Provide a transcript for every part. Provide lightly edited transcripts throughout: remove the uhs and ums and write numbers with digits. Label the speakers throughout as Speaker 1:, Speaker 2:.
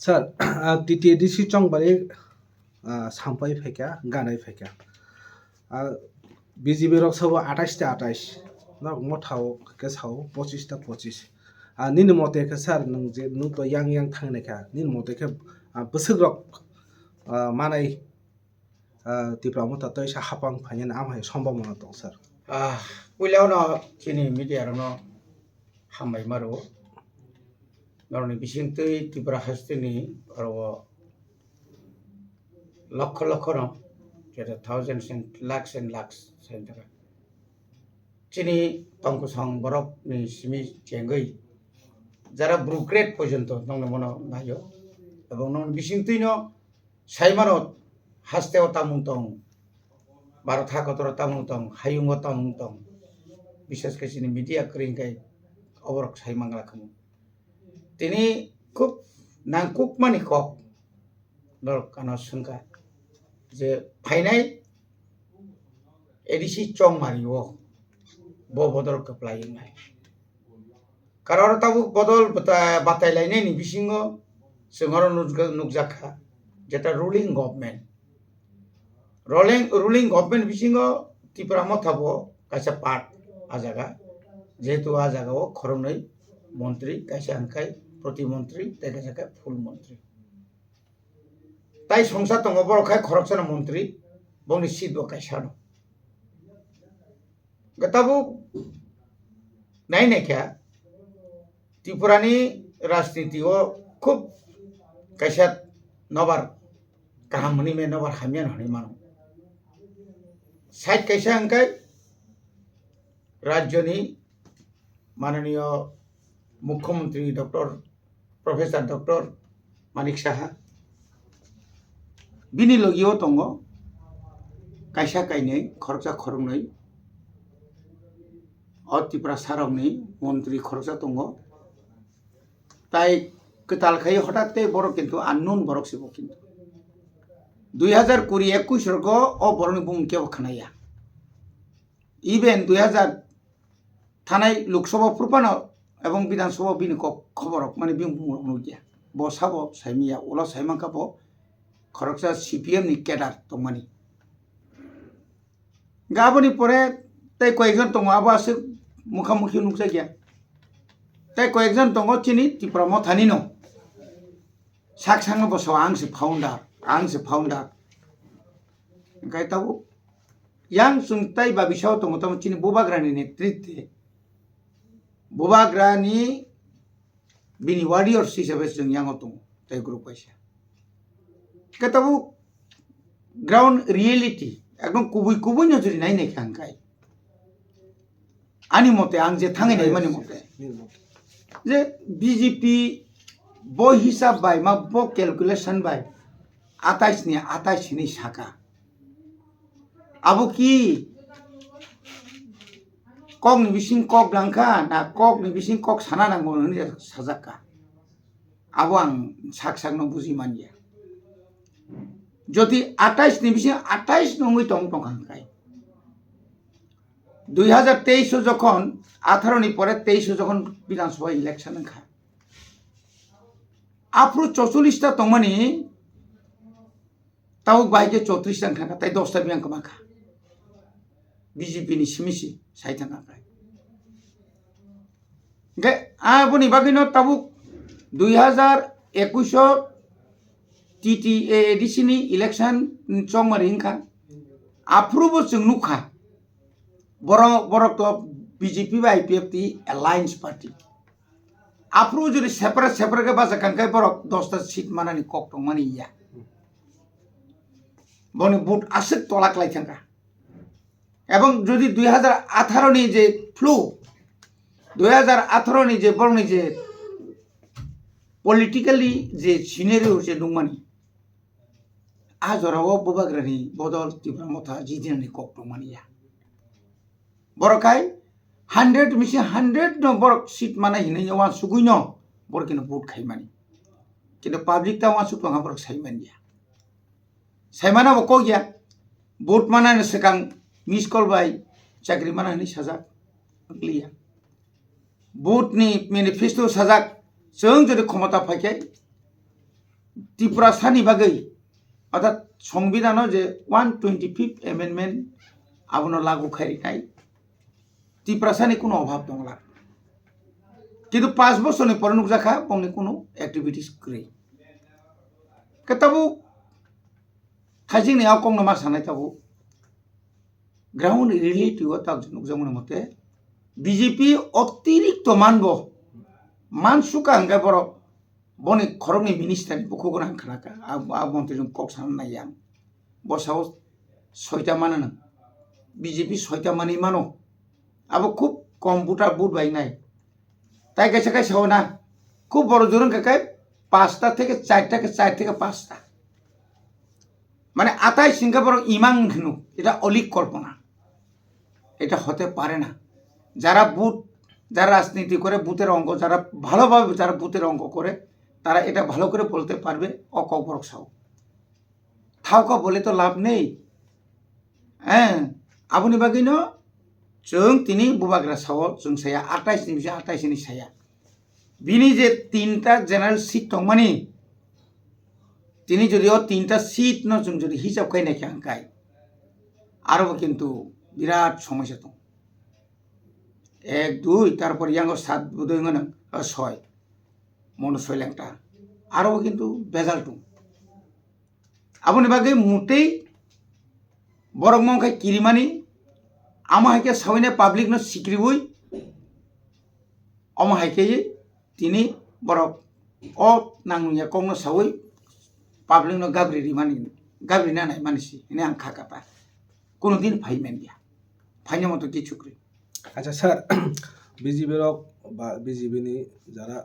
Speaker 1: Sir TTADC চংবারে সাম্পাই ফাইকা গানাই ফাইকা BJP rock সব 28 না মথাও কে Sao 25 নিন মতে কে স্যার নং যে নু তো yang থাংনাইকা নিন মতে কে বসক রক মানাই তিপ্রা মতা তো এসা হাপাং ফাইন আমহাই সম্ভাবনা দं স্যার
Speaker 2: উইলাউনো চিনি মিডিয়ারনো হামবাই মারো নরনি বিসিংতৈ ত্রিপুরা হাস্তিনি আর লক্ষ লক্ষ ন যেটা থাউজেন্ডস এন্ড লাক্স সেন টাকা চিনি তংকুসং বরফ নি সিমি চেঙ্গই যারা ব্রুগ্রেড পর্যন্ত নংনো মনো নাইও এবং নন বিসিংতৈনো সাইমানত হাস্তেও তামুং তং বারো থাকতর তামুং তং হাইউঙ্গ তামুং তং বিশেষ করে চিনি মিডিয়া করিংকাই অবরক সাইমাংলা খামু তিনি খুব নাংকুক মানি কক দরক কানো সংকা যে ফাইনাই এডিসি চং মারিও বদল কপ্লাই নাই কারণ তাবু বদল বাতাইলাইনাই নি বিসিঙ্গ সিংহর নুকজাখা যেটা রুলিং গভর্নমেন্ট রুলিং গভর্নমেন্ট বিসিঙ্গ ত্রিপুরা মথাবো কাছে পাট আজাগা যেহেতু আজাগাও খরনই মন্ত্রী কাছে আঙ্কাই প্রতিমন্ত্রী দেখা যায় ফুল মন্ত্রী তাই সংসার দङ বড়খায় খরকসানা মন্ত্রী বংনি সিদ্ধ কাইসানো গতাবু নাই নাইকা ত্রিপুরানি রাজনীতিও খুব কাইসা নবার কাহামনি মে নবার হামিয়ান হনি মানো সাইড কাইসা আঙ্কাই রাজ্যনি মাননীয় মুখ্যমন্ত্রী প্রফেসর ডক্টর মানিক সাহা বিনি লগিও দङ কাইসা কাইनै খরচা খরংनै ত্রিপুরা সারংनि মন্ত্রী খরচা দङ তাই কতালখাই হঠাৎ বড় কিন্তু আননোন বরক সিব কিন্তু 2020-21 রগ ও বরনি বুমকেও খানাইয়া ইভেন 2000 থানায় লোকসভা প্রপান এবং বিধানসভা বিনি খবর মানে বিমুনো গিয়া বসাবো সাইমিয়া ওলা সাইমাকাবো খরকসা CPM নি কেডার তংমানি গাবনি পরে তাই কয়েকজন দङ আবো আছে মুখামুখি নুকসা গিয়া তাই কয়েকজন দङ চিনি ত্রিপুরা মথানি ন সাকসাঙ্গ বসো আংসে ফাউন্ডার গাই তাবো yang sungtai babisau dङ tamo chini bobagrani নেতৃত্বে bobagrani bini warriors hisabe जों yang dङ tai group paisa katabu ground reality একদম কুবুই নজরি নাই নাই খাঙ্কাই আনি মতে আং যে থাঙে নাই মানে মতে যে বিজেপি ব হিসাব বাই মা ব ক্যালকুলেশন বাই 28 ni শাখা আবু কি cock ni bising kok dangka na kok ni bising kok sana nang ngono ni sajaka abu ang sak no buji mania যদি 28 ni bising 28 নঙ্গই টং খাঙ্কাই 2023 যখন 18 নি পরে 23 যখন বিধানসভা ইলেকশন খা আপ্রু 44 টা তংমানি তাও বাইকে 34 টা খাকা তাই 10 টা বিয়াং কমাখা বিজেপি নি সিমিসি সাইথাং আকাই গে আবনি বাগিনো তাবুক 2021 TTADC ni election chongmari hingka approve जों नुखा borok to BJP ba IPF ti alliance party approve jodi separate ke baja kankai borok 10 ta seat manani kok tong mani ya বনি বুট আসে তলাক লাই থাকা এবং যদি 2018 নি যে ফ্লু 2018 নি যে বরনি যে পলিটিক্যালি যে সিনারিও যে দংমানি আজরাও ববাগ্রানি বদল ত্রিপুরা মথা জিদিনানি কক দংমানিয়া বরকাই 100 মিশে 100 ন বরক সিট মানা হিনাই ওয়ান সুগুইন বরকিন বুট খাইমানি কিন্তু পাবলিক তা ওয়ান সুপং বরক সাইমানিয়া সাইমানা বকো গিয়া বুট মানানি সেকাং মিস কল বাই চাকরি মানানি সাজাক লিয়া বুট नि मैनिफेस्टो साजाक जों जदि क्षमता फाइखाय ত্রিপুরা সানি বাগै অর্থাৎ সংবিধানও যে 125 এমেন্ডমেন্ট আবনো লাগু খাইনাই ত্রিপুরা সানি কোনো অভাব দंला কিন্তু 5 বছরनि পরে নুকজাखा बंनि কোনো एक्टिविटीज गै केताबु थाइजिंनि आव कंनो मा सानाय ताबु ग्राउंड रियलिटी व ताक नुकजामोन मते बीजेपी अतिरिक्त मानबो मानसुका हंगा बर बनि खरंनि मिनिस्टार बुखुगोन हांखानाका आ मन्त्रि जों कक सान नायां बसाव 6टा माननो बीजेपी 6टा मानि मानो अब खूब कम्पिउटार बुट बायनाय তাই কাছে কাছে হও না খুব বড় জোরন কাকায় 5টা থেকে 4টা কে 4 থেকে 5টা মানে আতাই সিঙ্গাপুর ইমাং ঘনু এটা অলিক কল্পনা এটা হতে পারে না যারা বুথ যারা রাজনীতি করে বুথের অঙ্ক যারা ভালোভাবে যারা বুথের অঙ্ক করে তারা এটা ভালো করে বলতে পারবে অকবরক সাও থাওকা বলে তো লাভ নেই হ্যাঁ আবুনি বাগিনো जों तिनी बुबाग्रा साव जों साया 28 नि 28 नि साया बिनि जे 3टा जनरल सीट दंमानि तिनी जदिও 3टा सीट न जों जदि हिसाब खायनाय खांकाय आरो किन्तु बिराट समस्या दं 1 2 तारपर यांगो 7 बुदोंगन 6 मन 6 लाखटा आरो किन्तु बेजाल दं आबुनि बागै मुटेই बरक मंखाय किरिमानि आमा हाइके सावैने पाब्लिक न सिक्रिबुई अमा हाइके तिनी बरक अ नांनुया कंनो सावै पाब्लिक न गाब्रिरि मानि गाब्रिना नाय मानसि ने आं खाकापा कोनो दिन फाइमेन गया फाइने मतो किछुक्रि
Speaker 1: আচ্ছা স্যার বিজেপি রক বা বিজেপি নি যারা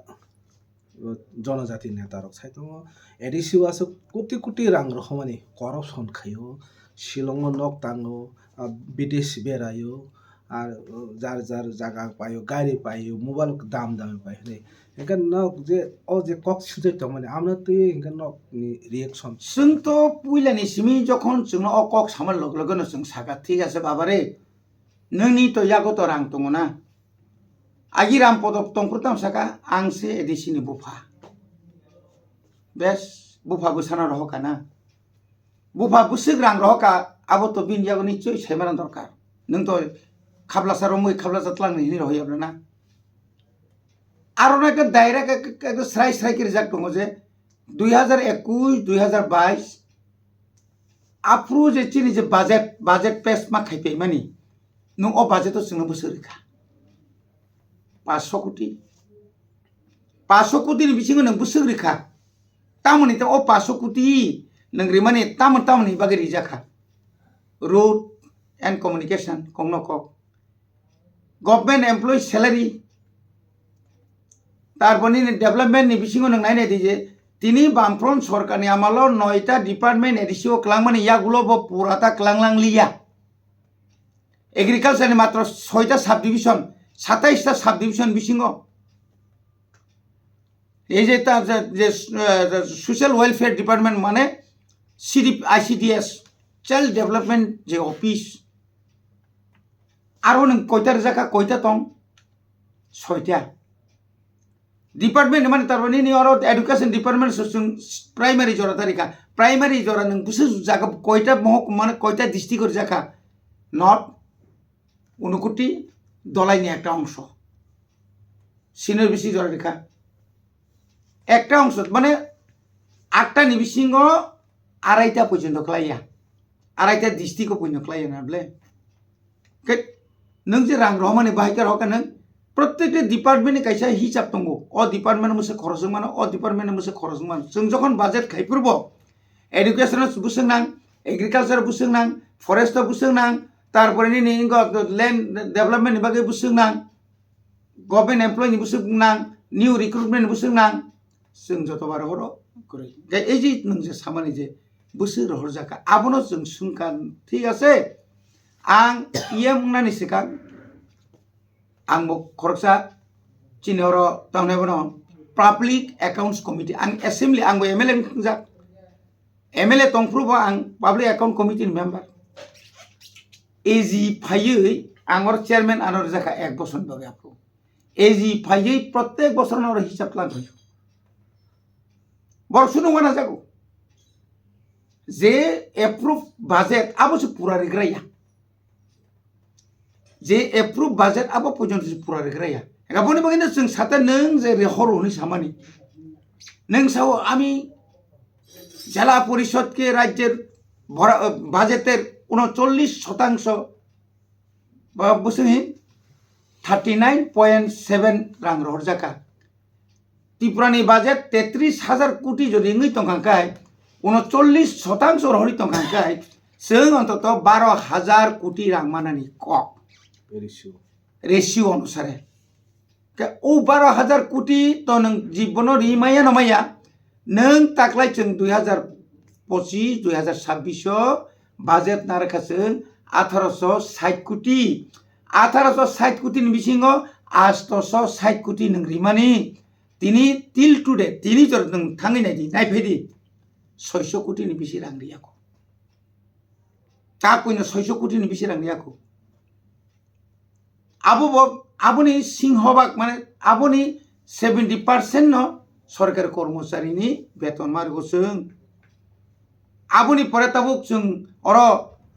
Speaker 1: জনজাতি নেতা রক সাইতো এডিসিও আছে কোটি কোটি রাং রকমানি করাপশন খায়ো শিলং নক তাঙ্গো বিদেশ বেরাयो আর যার যার জায়গা পায়ো গাড়ি পায়ো মোবাইল দাম দামে পায় রে এখান নক যে ও যে কক সুযোগ তো মানে আমরা তো এখান নক রিঅ্যাকশন
Speaker 2: जों तो पुइलानि सिमी जखन जों अ कक सामान लग लगन जों सागा ठीक আছে बाबारे नोंनि तो यागो तो रां दङना आगि राम पदब तंप्रताम साका आंसे एडिसिनि बुफा बेस बुफा बुसाना रहकाना बुफा बुसुग रां रहका आबो तो बिन यागो निश्चय सायमाना दरकार नों तो खाब्लासा रमै खाब्लासा तलांनि नि रहयाब्लाना आरो ना डाइरेक्ट एक स्राय स्राय के रिजाल्ट दङ जे 2021 2022 अप्रुव जे चिनि जे बाजेट पेस मा खाइपे मानि नों अ बाजेट तो जोंनो बोसोरखा 500 कोटी नि बिसिङो नों बोसोरखा तामनि त अ 500 कोटी नोंग्रि माने तामनि बागे रिजाखा रोड एंड कम्युनिकेशन कंगनक गवर्नमेंट एम्प्लॉय सैलरी तारपनि डेवलपमेंट नि बिसिङो नों नायनाय दिजे तिनी बामफ्रन सरकारनि आमालो 9टा डिपार्टमेंट एडिसिओ क्लांगमानि यागुलो ब पुराता क्लांगलांलिया एग्रीकल्चर नि मात्र 6टा सब डिविजन 27टा सब डिविजन बिसिङो এই যে তা যে সোশ্যাল ওয়েলফেয়ার ডিপার্টমেন্ট মানে আইসিডিএস চাইল্ড ডেভেলপমেন্ট যে অফিস আরো নং কয়টা জায়গা কয়টা দं 6টা डिपार्टमेंट माने तारमाने नि आरो एडुकेशन डिपार्टमेंट जों प्राइमारी जरा तारिखा प्राइमारी जरा नों बुसु जागा कयटा महक माने कयटा डिस्ट्रिक्टर जाखा नर्थ 29 दलाइनि একটা অংশ সিনিয়র বিসি জরা রেখা একটা অংশ মানে 8টা নিবিসিङ আড়াইটা পর্যন্ত ক্লাইয়া আড়াইটা ডিস্ট্রিক্ট পর্যন্ত ক্লাইয়া না বলে नों जे रां रहमानि बाहायकार हका नों प्रत्येकटा डिपार्टमेंटनि कायसा हिसाब दङ अ डिपार्टमेंट मोनसे खरसजों मानो अ डिपार्टमेंट मोनसे खरसजों मानो जों जखन बाजेट खाइफोरबो एडुकेशन बुसों नां एग्रीकल्चर बुसों नां फरेस्ट बुसों नां तारपरे नि लैंड डेवलपमेंट नि बागै बुसों नां गवर्नमेंट एम्प्लॉय नि बुसों नां न्यू रिक्रुटमेंट बुसों नां जों जतबार हरो करै गे एजि नों जे सामानि जे बुसो रहर जाका आबनो जों सुनकान ठीक আছে आं इया मुंनानि सिगां आं खरसा चिनहरो तावने बनो पाब्लिक अकाउंट्स कमिटी आं असेंबली आंबो एमएलए जा एमएलए तंफ्रुबो आं पाब्लिक अकाउंट कमिटी मेंबर एजी फायै आंर चेयरमैन आनर जाका 1 बছর बगे आपको एजी फायै प्रत्येक बছर नर हिसाब लांखै borok sunu mana jago je approve budget abo se pura regraya je approve budget abo pojon se pura regraya gaboni bagina जों sata nang je rehoro ni samani nang sao ami জেলা পরিষদকে রাজ্যের বাজেটের 39% বা বুঝছেন 39.7 রাং রহজাকা ত্রিপুরানি বাজেট 33,000 কোটি যদি ইংই টঙ্কায় 39% রহরি টঙ্কায় जों অন্তত 12,000 কোটি রাং মানানি কক রেশিও অনুসারে ও 12,000 কোটি তো নং জীবন রিমায়া নমায়া नों ताकलाय जों 2025-2026 बाजेट नारखा जों 1860 कोटी 1860 कोटिनि बिसिङाव 860 कोटी नों रिमानि तिनि टिल टुडे तिनि जर नों थाङै नायदि नायफैदि 600 कोटिनि बिसि रां रियाखौ ता कइनो 600 कोटिनि बिसि रां रियाखौ आबुनि सिंहबाग माने आबुनि 70% न सरकार कर्मचारीनि बेतन मार्गो जों आबुनि परे ताबुक जों अर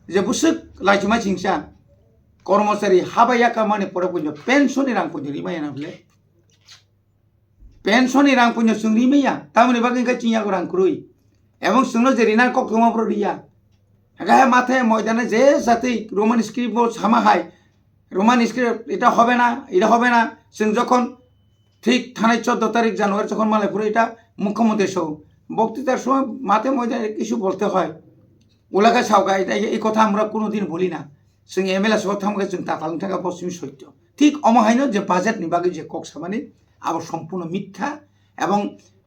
Speaker 2: जे बुसुक लाइजमा सिंसा कर्मचारी हाबाया कामानि परे पुन्य पेन्सननि रां पुन्य रिमाया नाबले पेन्सननि रां पुन्य जों रिमाया तामनि बागै का चिया रां क्रुइ एवं जोंनो जे रिना कक थमाब्रो रिया गाय माथे मयदाने जे जाति रोमान स्क्रिप्ट सामा हाय रोमान स्क्रिप्ट এটা হবে না जों যখন ঠিক থানায় 14 তারিখ জানুয়ারি যখন মালাইপুরে এটা মুখ্যমন্ত্রী সহ বক্তৃতার সময় মাঠে ময়দানে কিছু বলতে হয় ওলাকা সাউকা এটা এই কথা আমরা কোনোদিন বলি না जों एमएलए सह थामगा जों तातालनि थाखा पश्चिम सत्य ঠিক অমহাইনো যে বাজেটনি বাকি যে কক্সামানি আবার সম্পূর্ণ মিথ্যা এবং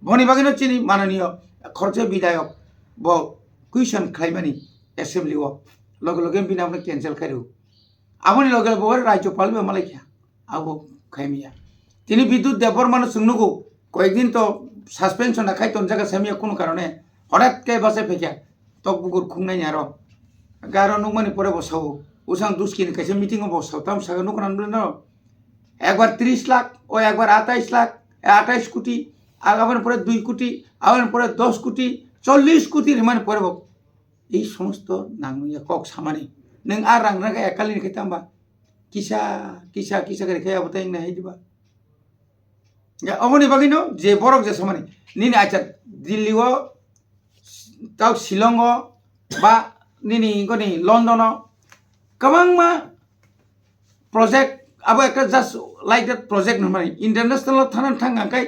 Speaker 2: বনি বাগিনো চিনি মাননীয় খরচ বিধায়ক ব কুইশন খাইমানি অ্যাসেম্বলি ও লগে লগে বিনা আপনি ক্যান্সেল খাইরু আমনি লগে লগে রাজ্যপাল বে মালাইখিয়া আবো খাইমিয়া তিনি বিদ্যুৎ দেববর্মান सोंनुगौ কয়েকদিন তো সাসপেনশন রাখাই তোন জায়গা সামিয়া কোনো কারণে হঠাৎ কে বাসে ফেকিয়া তক বুকুর খুংনাই আর গারো নুমানি পরে বসাও উসাং দুস্কিনি কাছে মিটিং বসাও তাম সাগা নুকরান ন একবার 30 লাখ ও একবার 28 লাখ 28 কোটি আগামী পরে 2 কোটি আগামী পরে 10 কোটি 40 কোটি রিমান পরে এই সমস্ত নাংনিয়া কক সামানি নং আর রাং রাগা একালিনি খাইতামবা কিসা করে খাইয়াবো তাই না হইদিবা অমনি বাগিনো যে বরক যে সমানে নিনি আচ্ছা দিল্লিও তাও শিলং বা নিনি গনি লন্ডন গোबां প্রজেক্ট আবো একটা জাস্ট লাইক দ্যাট প্রজেক্ট নমানি ইন্টারন্যাশনাল থানাन थांगाखाय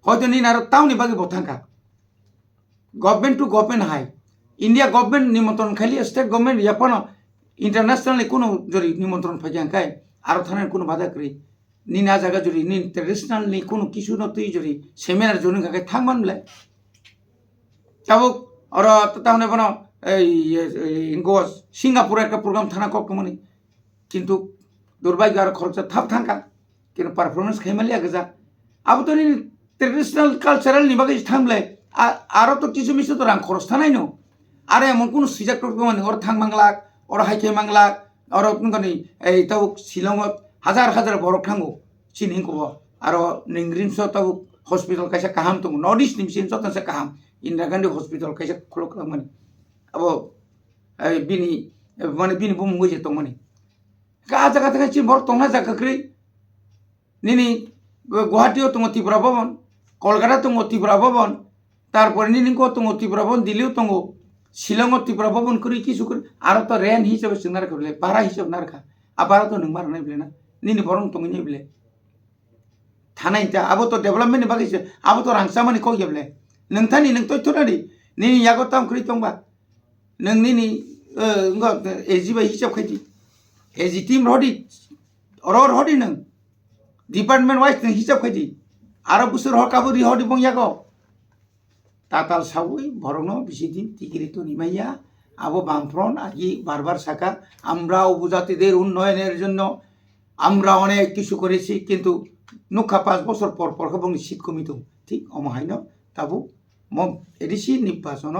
Speaker 2: হয়তো নিন আর তাওনি বাগি বথাঙ্কা গভর্নমেন্ট টু গভর্নমেন্ট হাই ইন্ডিয়া গভর্নমেন্ট নিমন্ত্রণ খালি স্টেট গভর্নমেন্ট ইয়াপন ইন্টারন্যাশনালি কোনো জরি নিমন্ত্রণ ফাইজাঙ্কাय আর থানার কোনো বাধা করি নিনা জায়গা জুড়ি নিন ট্রেডিশনাল নি কোনো কিছু ন তুই জুড়ি সেমিনার জন্য কাকে থাকমানলে তাবুক আর তাহলে বনো এই গোস সিঙ্গাপুরে একটা প্রোগ্রাম থানা কমনি কিন্তু দুর্ভাগ্য আর খরচা থাপ থাকা কিন্তু পারফরমেন্স খাইমালিয়া গেজা আবু তো নিন ট্রেডিশনাল কালচারাল নি বাকি থামলে আরো তো কিছু মিছু তো রাং খরচ থানাই নো আর এমন কোনো সিজাক মানে ওর থাং মাংলাক ওর হাইকে মাংলাক ওর গনি এই তাও শিলংত হাজার হাজার বরফ থাঙ্গো চিনিংকো আরো নিংগ্রিমস তাও হসপিটাল কাইসা কাহাম তো নর্থ ইস্ট নিমसिन सतनसे काहाम इन्दिरा गांधी हस्पिटाल काइसा खुलखालांमानि अब बिनि माने बिनि बुमुंगै जे तंमानि गाजा गाजा चिन बर तंना जाखाख्रै निनि गुवाहाटीयाव दङ त्रिपुरा भवन कलकाता दङ त्रिपुरा भवन तारपरे निनिको दङ त्रिपुरा भवन दिल्लीयाव दङ शिलंआव त्रिपुरा भवन करि किछु करि आरो तो रेन्ट हिसाबै सोंना राखले भारा हिसाब नारखा आबार तो नों मारनाय बिले ना निनि बरं तंगै बिले थानाय ता आबो तो डेभलपमेन्ट बागैसो आबो तो रांसामानि को गेबले नोंथानि नों तथ्यनारि निनि यागो ताम खरि तंबा नों निनि एजिबाय हिसाब खायदि एजि टीम रडि अरर हडि नों डिपार्टमेन्ट वाइज नों हिसाब खायदि आरो बुसुर हकाबो रि हडि बं यागो ताताल सावै बरंनो बिसिदिन टिकिरि तो निमाइया আবো বামফ্রন্ট আগে বারবার শাখা আমরা উপজাতিদের উন্নয়নের জন্য আমরা অনেক কিছু করেছি কিন্তু নুখা 5 বছর পর পর এবং শীত কমিত ঠিক অমহাইন তাবু এডিসি নির্বাচন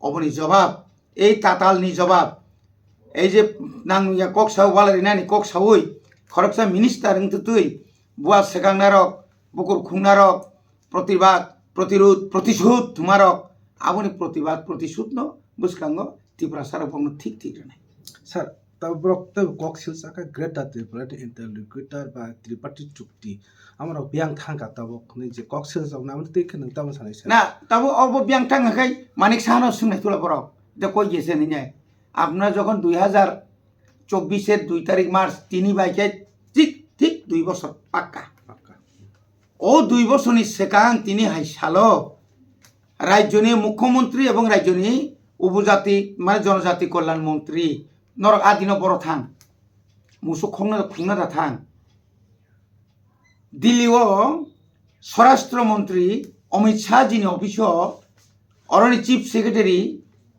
Speaker 2: অবনি জবাব এই তাতালনি জবাব এই যে নাংয়া কক্সাও ওয়ালারি নানি কক্সাওই খরকসা মিনিস্টার কিন্তু তুই বুয়া সেকাংনারক বুকুর খুংনারক প্রতিবাদ প্রতিরোধ প্রতিশোধ তোমারক আবনি প্রতিবাদ প্রতিশোধ ন বুসকাঙ্গ ত্রিপুরা সারবংনো ঠিক ঠিক নাই
Speaker 1: স্যার তারপর কক্সিল চাকা গ্রেটার ত্রিপুরা ইন্টারলিকুইটার বা ত্রিপাঠি চুক্তি আমরা বিয়াং থাকা তাবক যে কক্সিল যাওনা আমরা দেখে নং তাবো সানাই স্যার
Speaker 2: না তাবো অব বিয়াং থাঙ্গাখাই মানিক সাহানো সোंनाय তোলা বড় যে কই গেছে নিয়ে আপনারা যখন 2024 2 তারিখ মার্চ তিনি বাইকে ঠিক ঠিক 2 বছর পাক্কা
Speaker 1: পাক্কা
Speaker 2: ও 2 বছরনি সেকাং তিনি হাইসালো রাজ্যনি মুখ্যমন্ত্রী এবং রাজ্যনি উপজাতি মানে জনজাতি কল্যাণ মন্ত্রী নরক আদিন বড় থাং মুসুক খুংনা থাং দিল্লিও স্বরাষ্ট্রমন্ত্রী অমিত শাহজিনি অফিস অরণি চিফ সেক্রেটারি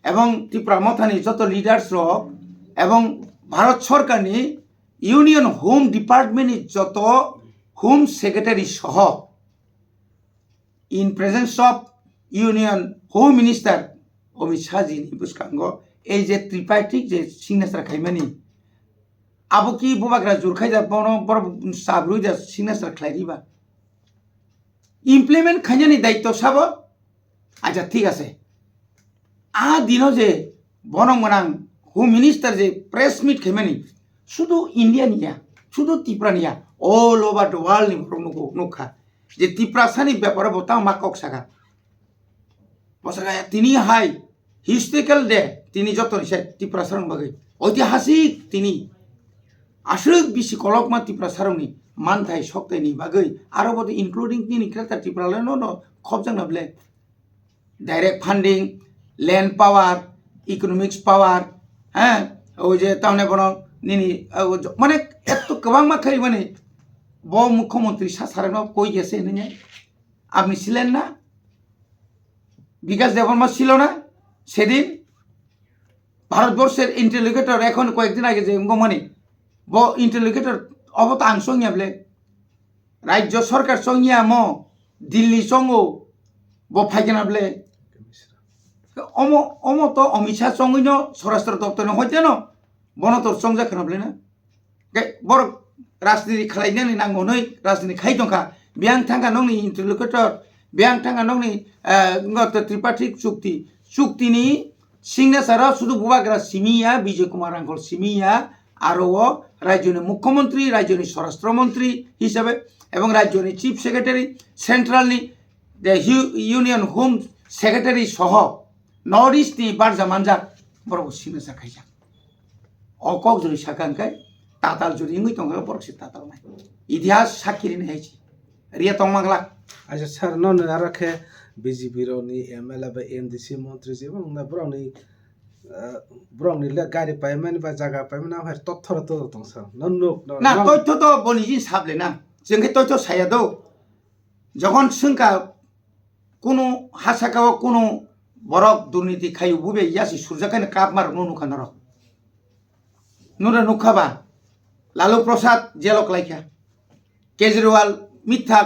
Speaker 2: এবং ত্রিপুরা মথানি যত লিডার্স রক এবং ভারত সরকারনি ইউনিয়ন হোম ডিপার্টমেন্টনি যত হোম সেক্রেটারি সহ in presence of union home minister Amit শাহজিনি বুসকাঙ্গ এই যে ত্রিপাঠিক যে সিগনেচার খাইমানি আবো কি বুবাগ্রা জুরখাই যা বড় সাবরুই যা সিগনেচার খাইরিবা ইমপ্লিমেন্ট খাইজানি দায়িত্ব সাব আচ্ছা ঠিক আছে আ দিন যে বনমনাং হোম মিনিস্টার যে প্রেস মিট খাইমানি শুধু ইন্ডিয়া নিয়া শুধু ত্রিপুরা নিয়া অল ওভার দ্য ওয়ার্ল্ড নি নখা যে ত্রিপুরা সানি ব্যাপারে বতাও মাকক সাগা বসাগা তিনি হাই হিস্ট্রিক্যাল ডে তিনি যত নিছে ত্রিপুরা সারং বাগৈ ঐতিহাসিক তিনি আসুক বিশি কলকমা ত্রিপুরা সারংনি মানथाय सक्तायनि बागै आरोबाव इनक्लुडिं তিনি ক্রেতা ত্রিপুরালে ন খবজাং নাবলে ডাইরেক্ট ফান্ডিং ল্যান্ড পাওয়ার ইকোনমিক্স পাওয়ার হ্যাঁ ওই যে তাহলে বন নিনি মানে এত গোबां মাখাই মানে ব মুখ্যমন্ত্রী সাসারানো কই গেছে নিনে আপনি ছিলেন না বিকাশ দেববর্মা ছিল না সেদিন ভারতবর্ষের ইন্টারলিগেটর এখন কয়েকদিন আগে যে মানে ব ইন্টারলিগেটর অবত আং সঙ্গিয়াবলে রাজ্য সরকার সঙ্গিয়া ম দিল্লি সঙ্গ ব ফাইকেনাবলে অম অম তো অমিত শাহ সঙ্গিন স্বরাষ্ট্র দপ্তর হইতে ন বনতর সংযা খানাবলে না বড় রাজনীতি খালাইनानै नांगौ नै राजनीति खाइ दंखा बियां थांगा नंनि इन्टारलिगेटर बियां थांगा नंनि त्रिपाठिक चुक्ति चुक्तिनि सिगनेचारा शुधु बुबाग्रा सिमिया विजय कुमार आंगल सिमिया आरो राज्यनि मुख्यमंत्री राज्यनि स्वराष्ट्रमंत्री हिसाबै এবং राज्यनि चिफ सेक्रेटारि सेंट्रलनि इउनियन होम सेक्रेटारि सह नर्थ इस्टनि बारजा मानजाक बर'खौ सिगनेचार खाइजा अकक जुरि साखांखाय ताताल जुरि इंगै दंगा बर'सि ताताल नाय इतिहास साखिरिनि हायछि रिया तंमांगला
Speaker 1: আচ্ছা স্যার নন আরাখে বিজেপি রনি এমএলএ বা এমডিসি মন্ত্রী যে এবং না ব্রংনি লে গাড়ি পাইমান বা জায়গা পাইমান না হয় তথ্য তো দং স্যার নন
Speaker 2: না তথ্য তো বনিজি সাবলে না जोंखे तथ्य साया दो যখন संका কোনো হাসাকাও কোনো বরক দুর্নীতি খাইও বুবে ইয়াসি সুরজাখানে কাপ মার নুনুখানর নুরা নুখাবা লালু প্রসাদ জেলক লাইখা কেজরিওয়াল মিথ্যা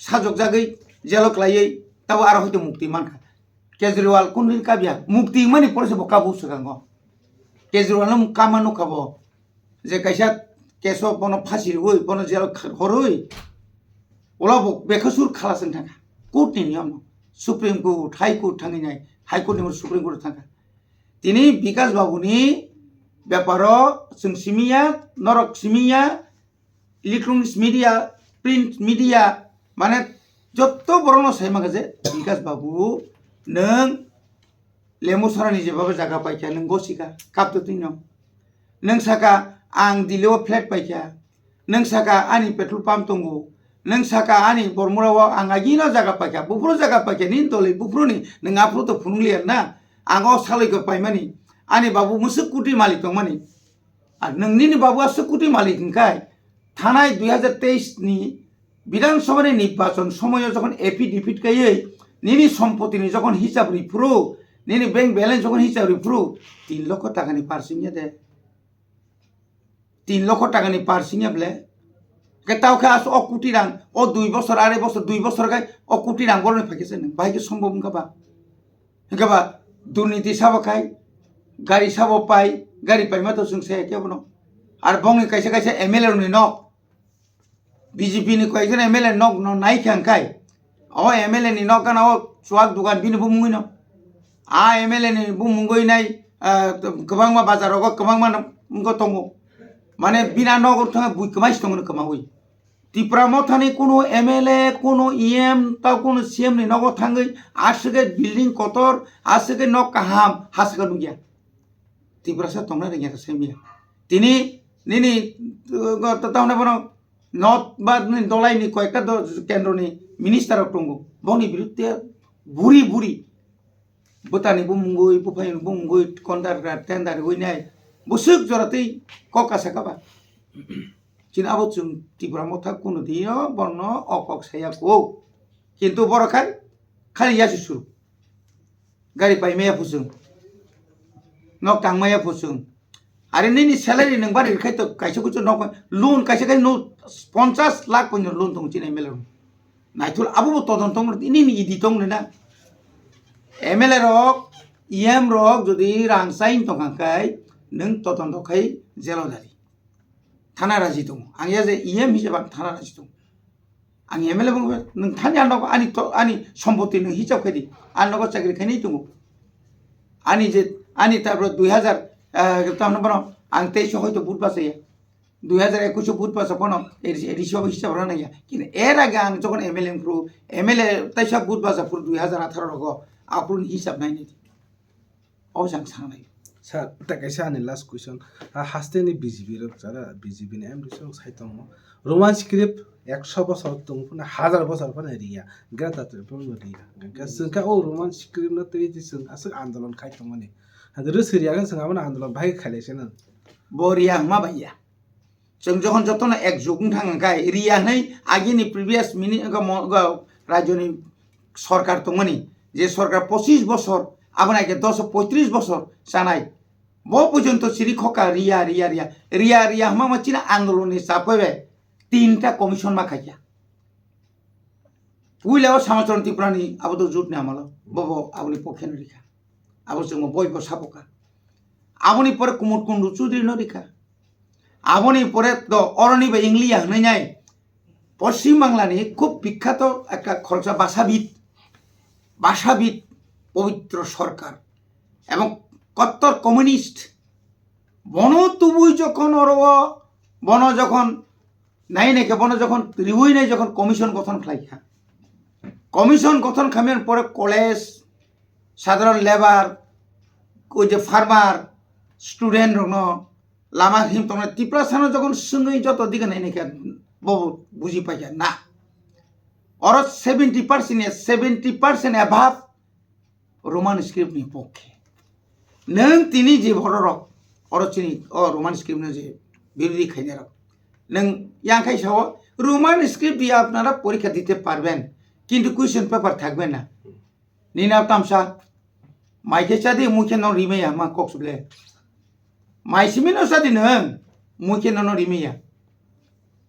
Speaker 2: সাজক জাগै জেলক লাইयै তাও আর হয়তো মুক্তি মানখা কেজরিওয়াল কোন দিন কাবিয়া মুক্তি মানে পড়ছে বকাবু সুগাঙ্গ কেজরিওয়াল কামা নুখাবো যে কাইসা কেস বন ফাঁসি হই বন জেল হরই ওলাব বেখসুর খালাসেন थांखा কোর্টनि नियम सुप्रीम कोर्ट हाई कोर्ट थांगिनाय हाई कोर्टनि सुप्रीम कोर्ट थांखा তিনি বিকাশ বাবুনি ব্যাপার जों सिमिया नरक सिमिया इलेक्ट्रनिक्स मिडिया प्रिंट मिडिया माने যত বড় সাইমাगा जे বিকাশ বাবু नों लेमुसरानि जेबाबो जागा पाइखा नों गसिका कापतो तिनो नों साका आं दिल्लीयाव फ्लेट पाइखा नों साका आंनि पेट्रल पाम्प दङ नों साका आंनि बरमुराव आं आगिना जागा पाइखा बुफ्रो जागा पाइखा नि दलै बुफ्रोनि नों आफ्रो तो फुनुलियार ना आंगो सालैखो पाइमानि आंनि बाबु मुसु कुटी मालिक दंमानि आर नोंनि बाबुआ सुकुटी मालिक नखाय थानाय 2023 नि বিধানসভাनि নির্বাচন সময় যখন এফিডেভিট গাयै নিনি সম্পত্তিनि যখন হিসাব রিফ্রু নিনি ব্যাংক ব্যালেন্স যখন হিসাব রিফ্রু 3 লক্ষ টাকাनि পার্সিংয়া দে 3 লক্ষ টাকাनि পার্সিংয়া বলে কেতাও খাস অ কোটি রাং অ 2 বছর আড়াই বছর 2 বছর গায় অ কোটি রাং বরনে ফাকেছে না ভাইকে সম্ভব নগাবা দুর্নীতি সাব খাই গাড়ি সাব পাই গাড়ি পাই মাতো जों से केबनो আর বংনি কাইছে কাইছে এমএলএ नि नक बीजेपी नि कयजन एमएलए नक नायखांखाय o MLA ni no kana o suak dukan bini bumungui no a MLA ni bumungui nai kebang ma bazar ko kebang ma ngo tongo mane bina no ko thanga bui kemai tongo kemangui Tripura mothani কোনো MLA কোনো EM তা কোনো CM ni nogo thangai asege building kotor asege no kaham hasga nugia Tripura sa tomna ringa semia tini nini taune bono not ba dolai ni koyekta kendro ni minister tongo boni birutte buri buri botani bumungoi bupai bumungoi kondar tendar hoinai busuk joratei koka sakaba Cina abo chung Tripura motha kuno dio borno okok saya ko kintu borokan khali ya susuru gari pai meya pusung nok tang meya pusung are ni salary nang bari khai to kaisa kuchu nok loan kaisa kai no 50 lakh pon loan tong Cina MLA naitul abo todon tong ini ni idi tong na MLA rok EM rok jodi rang sain tong kai nang todon to khai jelo dari थाना राजी दं आं या जे EM हिसाब थाना राजी दं आं MLA बुंबाय नों थानि आननाव आनि सम्पत्ति नों हिसाब खायदि आननाव चाकरि खायनै दङ आनि जे आनि तारपर 2000 तामना बनो आं 23 হয়তো বুট পাছে 2021 বুট পাছে বনো এডিসব হিসাব রানা या কিন্তু এর আগে আং যখন MLA তাইসা বুট পাছে 2018 রগ আপুন হিসাব নাই নি অবসান সানাই
Speaker 1: Sir, tak isa ni last question. Haste ni BJP rok jara BJP ni amri song sai tong Roman script 100 বছর tong puna 1000 বছর puna riya grata tu pun riya ga sengka o Roman script na tei ji seng asuk andolon khai tong mane hadir riya ga seng amana andolon bhai khale sena
Speaker 2: boria ma baya जों যখন যতনা এক যুগং থাঙ্গাই রিয়া নাই আগেনি previous mini রাজ্যনি সরকার তংমানি যে সরকার 25 বছর আপনাকে 35 বছর জানাই ব পর্যন্ত সিরি খকা রিয়া রিয়া রিয়া রিয়া রিয়া হামা চিনা আন্দোলনে চাপাবে তিনটা কমিশন মা খাইয়া উইলাও সমাচরণ ত্রিপুরানি আবদ জুট নে আমালো বব আপনি পক্ষে নরিখা আবো जों বইব সাপকা আপনি পরে কুমুর কুন্ডু চুদ্রি নরিখা আপনি পরে তো অরণি বা ইংলিয়া হনাই নাই পশ্চিম বাংলানি খুব বিখ্যাত একটা খরচা ভাষাবিদ পবিত্র সরকার এবং কত্তর কমিউনিস্ট বন তুবুই যখন অরব বন যখন নাই নাকি বন যখন রিবুই নাই যখন কমিশন গঠন খাইখা কমিশন গঠন খামিয়ার পরে কলেজ সাধারণ লেবার ওই যে ফার্মার স্টুডেন্ট রং লামা হিম তোমরা ত্রিপুরা সানো যখন সঙ্গে যত দিকে নাই নাকি বহু বুঝি পাইয়া না অর 70% অ্যাভাব রোমান স্ক্রিপ্ট नि পক্ষে নং তিনি যে বড় রক অরচিনি ও রোমান স্ক্রিপ্ট যে বিরোধী খাইনে রক নং ইয়াংখাই সাও রোমান স্ক্রিপ্ট দিয়ে আপনারা পরীক্ষা দিতে পারবেন কিন্তু কোয়েশ্চেন পেপার থাকবে না নিনাও তামসা মাইকে চাদি মুখে ন রিমেয়া মা কক্সবলে মাইসিমিনো চাদি নং মুখে ন রিমেয়া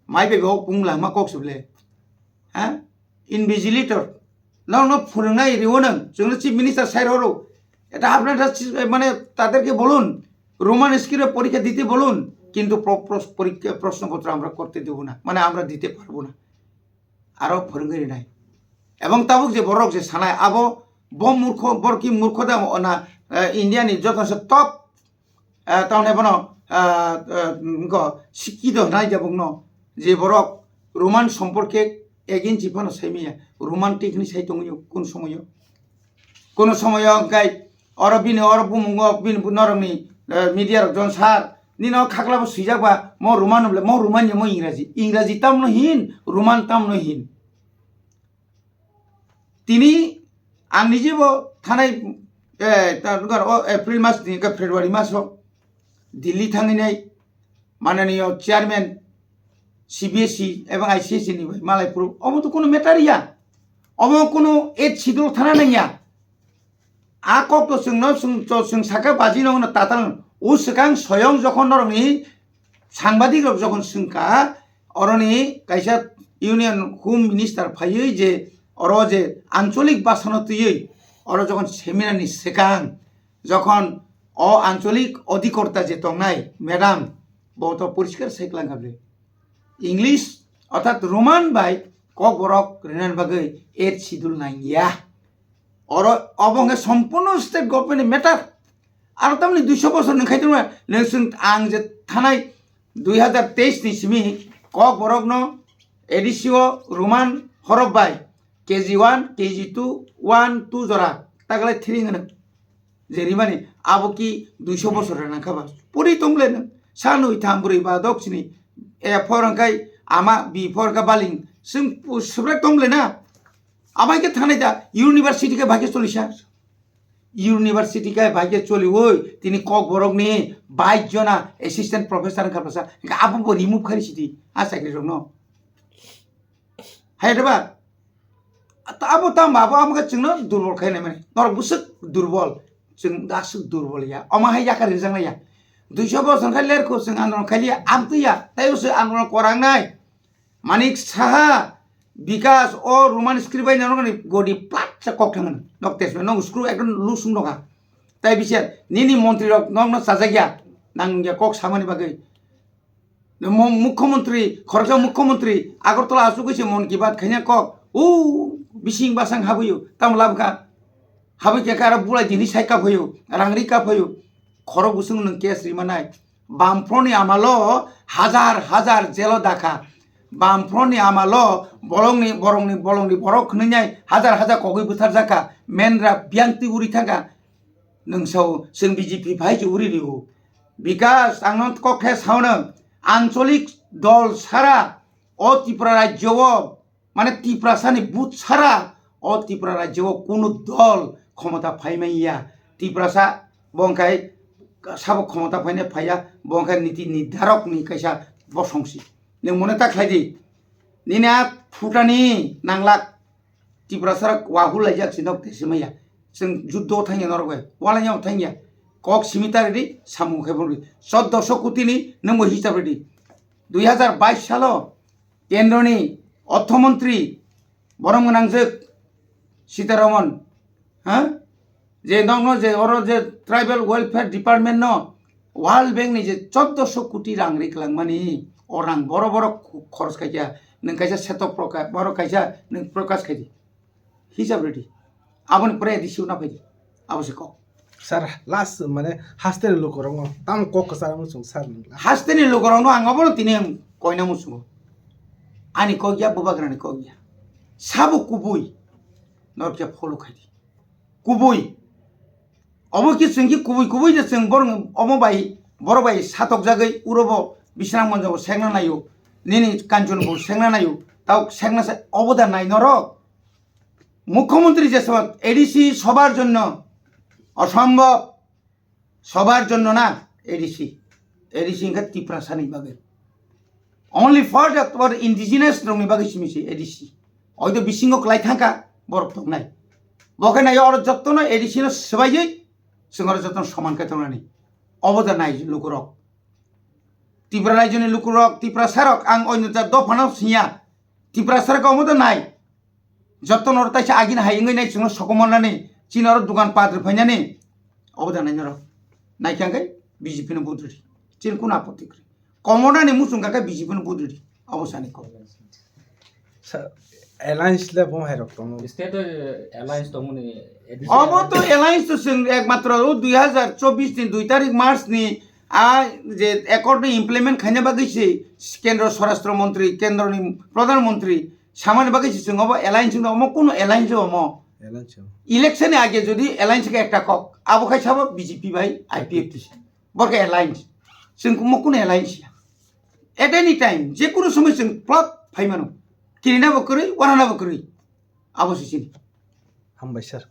Speaker 2: মাইবে গো পুংলা মা কক্সবলে হ্যাঁ ইনভিজিলেটর না ফুরনাই রিওনং जोंनो চিফ মিনিস্টার সাইর হরো এটা আপনারা মানে তাদেরকে বলুন রোমান স্ক্রিপ্টে পরীক্ষা দিতে বলুন কিন্তু পরীক্ষা প্রশ্নপত্র আমরা করতে দেব না মানে আমরা দিতে পারবো না আরো ফরঙ্গরি নাই এবং তাবুক যে বড়ক যে সানায় আবো বম মূর্খ বরকি মূর্খতা না ইন্ডিয়ানি যথেষ্ট টপ তাহলে বনো শিক্ষিত নাই যাবক ন যে বরক রোমান সম্পর্কে এগিন জীবন সাইমিয়া রোমান্টিক নি সাই দङयो কোন সময় গাই অরবিন অরবুমুঙ্গ বিন নরংনি মিডিয়া জন সার নিন খাগলাবো সুইজাবা ম রোমান বলে ম রোমান ম ইংরাজি তামনো হিন রোমান তামনো হিন তিনি आं निजेबो थानाय एप्रिल मास नि फेब्रुवारि मासाव दिल्ली थांनाय माननीय चेयारमैन CBSE एवं ICSE नि मालायपुर अबो तो कोनो मेटारिया अबो कोनो एट शिड्यूल थाना नैया आ कक तो जों साका बाजी नंगो तातां उ सकां स्वयं जखन नरनि सांबादिक जखन सोंखा अरनि कायसा इउनियन होम मिनिस्टार फायै जे अर जे आंचलिक बासनो तुयै अर जखन सेमिनारनि सेकां जखन अ आंचलिक अधिकर्ता जे तंनाय मैडम बहुत परिष्कार साइक्लां गाबले इंग्लिश अर्थात रोमान बाय kok borok renan bagai sidul nangya oro obonge সম্পূর্ণ স্টেট গভর্নমেন্ট ম্যাটার আর তামনি 200 বছর নখাই তুমি নসুন আং যে থানায় 2023 ni simi kok borok no edisio roman horobai kg1 kg2 1 2 jora tagalai 3 ngana jerimani abo ki 200 বছর নাখাবা পুরি তোমলে না সানুই থামবুরি বা দক্ষিণী এ ফরংকাই আমা বি ফরকা বালিং जों सुब्रा दंले ना आमाइके थाने दा यूनिवर्सिटी के भाग्य चलिसा यूनिवर्सिटी के भाग्य चलि ओइ तिनी कक बरक नि 22 जना असिस्टेंट प्रोफेसर खापासा आबो रिमुभ खारिसिति आ साइक्रि रङ न हायदबा आबो ताम बाबो आमगा जोंनो दुर्बल खायने माने नर बुसुक दुर्बल जों दासु दुर्बल या अमा हाय याका रिजांना या 200 বছর खाय लेरखौ जों आन्दोलन खालिया आमतैया तायसो आन्दोलन करांनाय Manik saha bikas o roman script bay nano ni godi plat sa kok tangan nok tes nong screw ekdom lusung noka tai bisar nini montri rok nong no sajagya nang ya kok samani bagai মুখ্যমন্ত্রী খরচা মুখ্যমন্ত্রী আগরতলা আসু কইছে মন কি বাত খাইনা cock ও বিসিং বাসাং হাবুयो তাম লাবকা হাবুকে কারা বুলাই দিনি সাইকা ভयो রাংরি का भयो खर गुसुं नों केस रिमानाय बामफ्रनि आमालो हाजार हाजार जेल दाखा बामफ्रनि आमालो बरंनि बरक खनैनाय हाजार हाजार कगै बुथार जाका मेनरा बियांति उरि थाका नोंसौ जों बिजेपि भाइजो उरि रिउ बिकास आंनो कखे सावनो आंचलिक दल सारा अ त्रिपुरा राज्यव माने त्रिपुरासानि बुथ सारा अ त्रिपुरा राज्यव कोनो दल क्षमता फाइमाइया त्रिपुरासा बंखाय साबो क्षमता फाइने फाया बंखाय नीति निर्धारक नि कैसा बसंसि नों मने ताख्लायदि निना फुटानि नांलाक त्रिपुरासारा वाहुलाय जाक्सि नक तेसिमाया जों जुद्ध थांया नरगय वालायाव थांया कक सिमिटारि सामु खेबरि 1400 कोटिनि नों हिसाब रेडि 2022 साल केन्द्रनि अर्थमन्त्री बरमगनांजो सीतारमन हाँ जे नंग जे और जे ट्राइबल वेलफेयर डिपार्टमेंट न वर्ल्ड बैंक नि जे 1400 कोटी रां रिकलांगमानि अरां बड़ बड़ खरच खायया नों कायसा सेत प्रकाश बड़ कायसा नों प्रकाश खायदि हिसाब रेडि आबनि प्राय दिसिउ ना फायदि आवश्यक
Speaker 1: Sir, last mana hasten lo korong tam kok kesar musung sar nungla.
Speaker 2: हास्टेनि लोगरावनो आंगाबो तिने कयना मुसुङो आनि कगिया बुबाग्रानि कगिया साबो कुबुइ नरकिया फलो खायदि कुबुइ अबो कि जोंकि कुबुइ जे जों बर अमो बाय बर बाय सातक जागै उरबो बिश्राम मनजाबो सेंना नायो निनि कांचनबो सेंना नायो ताव सेंना से अबदान नाय नर मुख्यमंत्री जे सब एडिसी सबार जন্য असम्भव सबार जন্য ना एडिसी इनका त्रिपुरासानि बागै only for the for indigenous रंगनि बागै सिमिसि एडिसी हयतो बिसिंगो क्लाय थांका बरफ दंनाय बखानाय और जत्तनो एडिसीनो सबायै जोंगर जत्तन समान खायतनानि अबदान नाय लुकुरक त्रिपुरा राज्यनि लुकुरक त्रिपुरा सारक आं अन्य दफानाव सिया त्रिपुरा सारक अबदान नाय जत्तन और ताइसा आगिन हायिङै नाय जों सकमनानै चीन और दुकान पाद्र फैनानै अबदान नाय नर नायखांगै बिजेपि नो बुद्रुदि चीन कुन आपत्ति करे कमनानि मुसुंगाका बिजेपि नो बुद्रुदि अबसानि को
Speaker 1: Sir, alliance le bom hai rok tom.
Speaker 3: State alliance to muni
Speaker 2: अब तो एलायंस तो जों एकमात्र 2024 नि 2 तारिख मार्च नि आ जे एकर्ड इमप्लिमेंट खायना बागैसि केन्द्र स्वराष्ट्र मंत्री केन्द्रनि प्रधानमंत्री सामान्य बागैसि जों अब एलायंस न अम कुन एलायंस अम
Speaker 1: Alliance.
Speaker 2: इलेक्शन आगे जदि एलायंस के एकटा कक आबो खाय साबो बीजेपी भाई आईपीएफ बरके एलायंस जों म कुन एलायंस एट एनी टाइम जे कुनु समय जों प्लट फाइमानो किरिना बकरै वाराना बकरै आबो सिसिन
Speaker 1: Hambay sir.